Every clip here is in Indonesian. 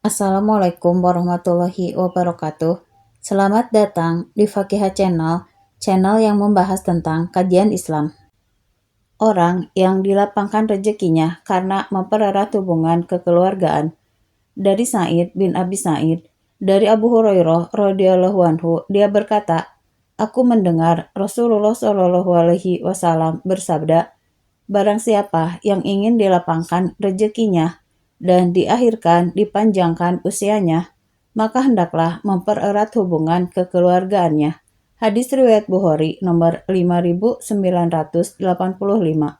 Assalamualaikum warahmatullahi wabarakatuh. Selamat datang di Fakihah Channel, channel yang membahas tentang kajian Islam. Orang yang dilapangkan rezekinya karena mempererat hubungan kekeluargaan. Dari Sa'id bin Abi Sa'id, dari Abu Hurairah radhiyallahu anhu, dia berkata, "Aku mendengar Rasulullah Shallallahu alaihi wasallam bersabda, barang siapa yang ingin dilapangkan rezekinya dan dipanjangkan usianya, maka hendaklah mempererat hubungan kekeluargaannya." Hadis riwayat Bukhari nomor 5985.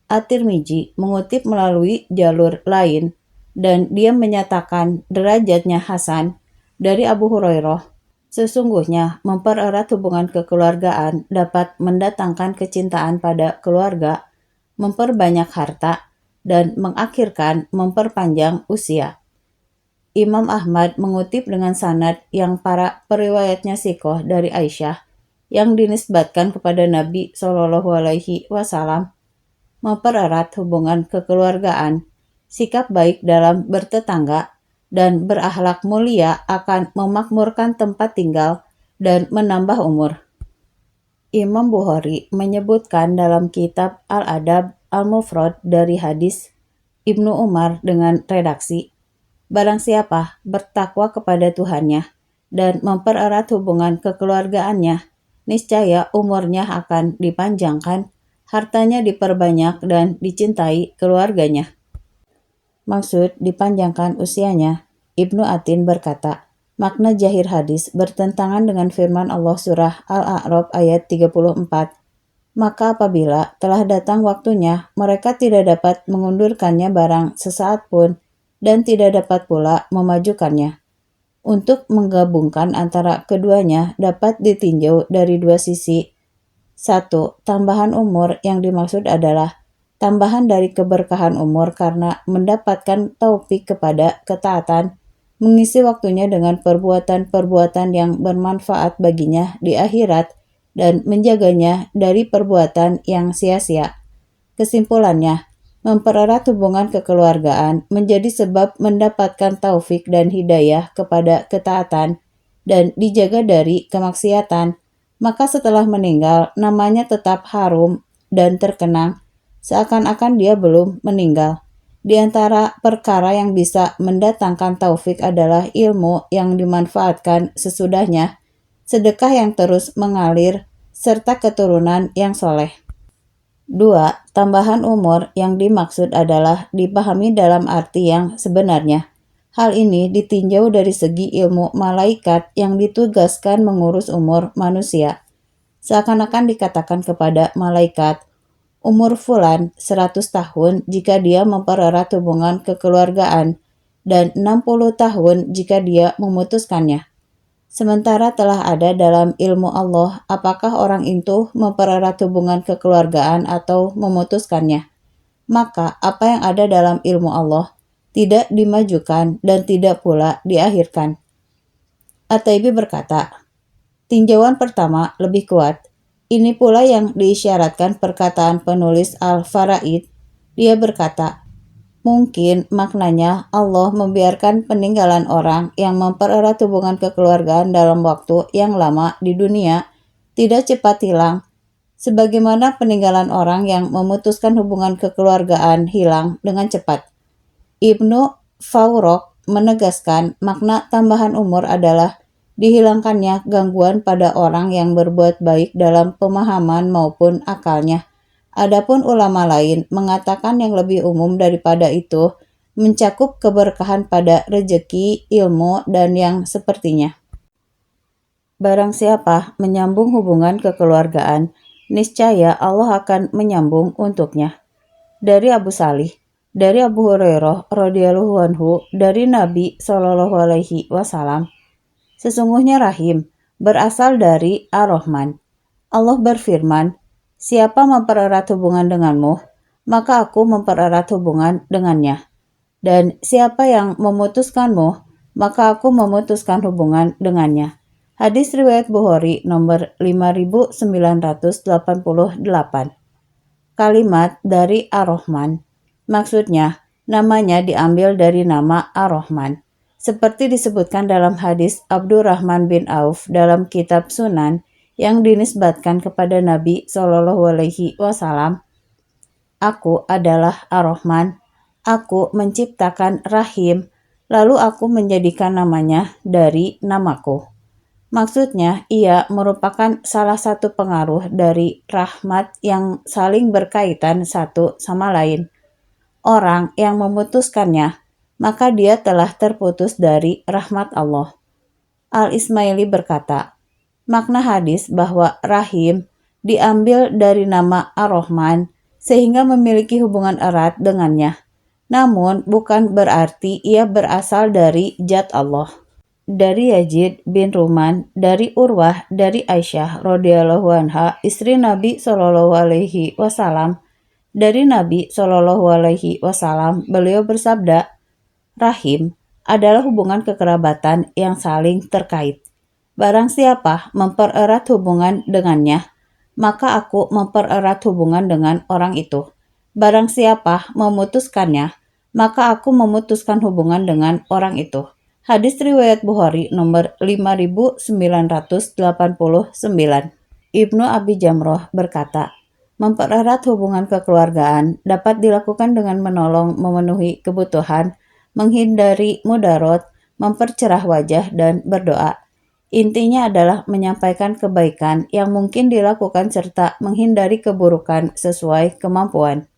At-Tirmizi mengutip melalui jalur lain dan dia menyatakan derajatnya hasan dari Abu Hurairah. Sesungguhnya mempererat hubungan kekeluargaan dapat mendatangkan kecintaan pada keluarga, memperbanyak harta, dan mengakhirkan memperpanjang usia. Imam Ahmad mengutip dengan sanad yang para periwayatnya sikoh dari Aisyah yang dinisbatkan kepada Nabi Shallallahu alaihi wasallam, mempererat hubungan kekeluargaan, sikap baik dalam bertetangga, dan berakhlak mulia akan memakmurkan tempat tinggal dan menambah umur. Imam Bukhari menyebutkan dalam kitab Al-Adab Al-Mufrad dari hadis Ibnu Umar dengan redaksi, barang siapa bertakwa kepada Tuhannya dan mempererat hubungan kekeluargaannya, niscaya umurnya akan dipanjangkan, hartanya diperbanyak dan dicintai keluarganya. Maksud dipanjangkan usianya, Ibnu Atin berkata, makna zahir hadis bertentangan dengan firman Allah surah Al-A'raf ayat 34. Maka apabila telah datang waktunya, mereka tidak dapat mengundurkannya barang sesaat pun, dan tidak dapat pula memajukannya. Untuk menggabungkan antara keduanya dapat ditinjau dari dua sisi. 1. Tambahan umur yang dimaksud adalah tambahan dari keberkahan umur karena mendapatkan taufik kepada ketaatan, mengisi waktunya dengan perbuatan-perbuatan yang bermanfaat baginya di akhirat, dan menjaganya dari perbuatan yang sia-sia. Kesimpulannya, mempererat hubungan kekeluargaan menjadi sebab mendapatkan taufik dan hidayah kepada ketaatan dan dijaga dari kemaksiatan, maka setelah meninggal namanya tetap harum dan terkenang seakan-akan dia belum meninggal. Di antara perkara yang bisa mendatangkan taufik adalah ilmu yang dimanfaatkan sesudahnya, sedekah yang terus mengalir, serta keturunan yang soleh. 2. Tambahan umur yang dimaksud adalah dipahami dalam arti yang sebenarnya. Hal ini ditinjau dari segi ilmu malaikat yang ditugaskan mengurus umur manusia. Seakan-akan dikatakan kepada malaikat, umur fulan 100 tahun jika dia mempererat hubungan kekeluargaan dan 60 tahun jika dia memutuskannya. Sementara telah ada dalam ilmu Allah apakah orang itu mempererat hubungan kekeluargaan atau memutuskannya. Maka apa yang ada dalam ilmu Allah tidak dimajukan dan tidak pula diakhirkan. At-Taibi berkata, tinjauan pertama lebih kuat. Ini pula yang diisyaratkan perkataan penulis Al-Faraid. Dia berkata, mungkin maknanya Allah membiarkan peninggalan orang yang mempererat hubungan kekeluargaan dalam waktu yang lama di dunia tidak cepat hilang, sebagaimana peninggalan orang yang memutuskan hubungan kekeluargaan hilang dengan cepat. Ibnu Fawrok menegaskan makna tambahan umur adalah dihilangkannya gangguan pada orang yang berbuat baik dalam pemahaman maupun akalnya. Adapun ulama lain mengatakan yang lebih umum daripada itu mencakup keberkahan pada rejeki, ilmu, dan yang sepertinya. Barang siapa menyambung hubungan kekeluargaan, niscaya Allah akan menyambung untuknya. Dari Abu Salih, dari Abu Hurairah radhiyallahu anhu, dari Nabi Shallallahu alaihi wasallam, sesungguhnya rahim berasal dari Ar-Rahman. Allah berfirman, siapa mempererat hubungan denganmu, maka aku mempererat hubungan dengannya. Dan siapa yang memutuskanmu, maka aku memutuskan hubungan dengannya. Hadis riwayat Bukhari nomor 5988. Kalimat dari Ar-Rahman, maksudnya namanya diambil dari nama Ar-Rahman. Seperti disebutkan dalam hadis Abdurrahman bin Auf dalam kitab Sunan yang dinisbatkan kepada Nabi SAW, Aku adalah Ar-Rahman, aku menciptakan Rahim, lalu aku menjadikan namanya dari namaku. Maksudnya, ia merupakan salah satu pengaruh dari rahmat yang saling berkaitan satu sama lain. Orang yang memutuskannya, maka dia telah terputus dari rahmat Allah. Al-Ismaili berkata, makna hadis bahwa Rahim diambil dari nama Ar-Rahman sehingga memiliki hubungan erat dengannya. Namun bukan berarti ia berasal dari zat Allah. Dari Yazid bin Ruman, dari Urwah, dari Aisyah radhiyallahu anha, istri Nabi SAW, dari Nabi SAW, beliau bersabda, Rahim adalah hubungan kekerabatan yang saling terkait. Barang siapa mempererat hubungan dengannya, maka aku mempererat hubungan dengan orang itu. Barang siapa memutuskannya, maka aku memutuskan hubungan dengan orang itu. Hadis riwayat Bukhari nomor 5989. Ibnu Abi Jamroh berkata, mempererat hubungan kekeluargaan dapat dilakukan dengan menolong memenuhi kebutuhan, menghindari mudarat, mempercerah wajah, dan berdoa. Intinya adalah menyampaikan kebaikan yang mungkin dilakukan serta menghindari keburukan sesuai kemampuan.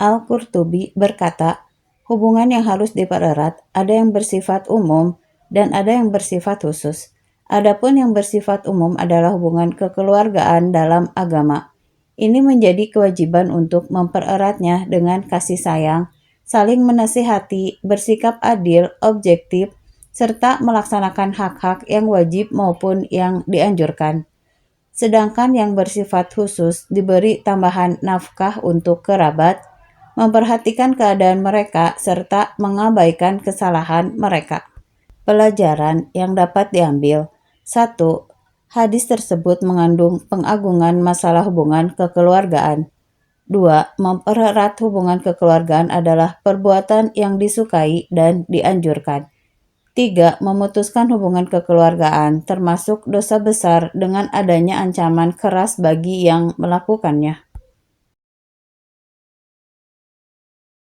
Al-Qurtubi berkata, hubungan yang harus dipererat ada yang bersifat umum dan ada yang bersifat khusus. Adapun yang bersifat umum adalah hubungan kekeluargaan dalam agama. Ini menjadi kewajiban untuk mempereratnya dengan kasih sayang, saling menasihati, bersikap adil, objektif, serta melaksanakan hak-hak yang wajib maupun yang dianjurkan. Sedangkan yang bersifat khusus diberi tambahan nafkah untuk kerabat, memperhatikan keadaan mereka, serta mengabaikan kesalahan mereka. Pelajaran yang dapat diambil. 1. Hadis tersebut mengandung pengagungan masalah hubungan kekeluargaan. 2. Mempererat hubungan kekeluargaan adalah perbuatan yang disukai dan dianjurkan. 3. Memutuskan hubungan kekeluargaan termasuk dosa besar dengan adanya ancaman keras bagi yang melakukannya.